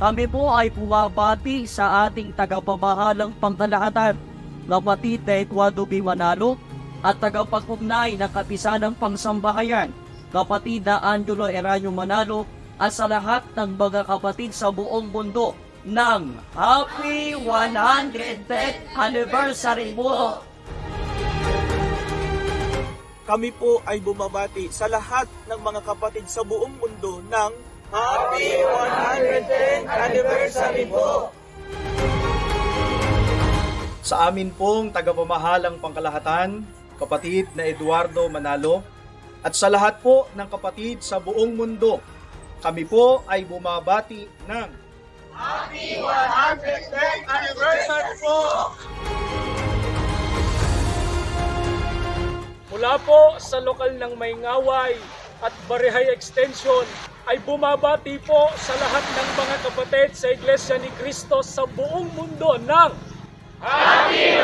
Kami po ay bumabati sa ating tagapamahalang pangkalahatan, kapatid na Eduardo B. Manalo, at tagapag-ugnay ng kapisanang pangsambahayan, kapatid na Angelo Eranio Manalo, at sa lahat ng mga kapatid sa buong mundo ng Happy 110th Anniversary po! Kami po ay bumabati sa lahat ng mga kapatid sa buong mundo ng Happy 110th Anniversary po! Sa amin pong tagapamahalang pangkalahatan, kapatid na Eduardo Manalo, at sa lahat po ng kapatid sa buong mundo, kami po ay bumabati ng Happy 110th Anniversary po! Mula po sa lokal ng Mayngaway at Barihay Extension ay bumabati po sa lahat ng mga kapatid sa Iglesia ni Cristo sa buong mundo ng Happy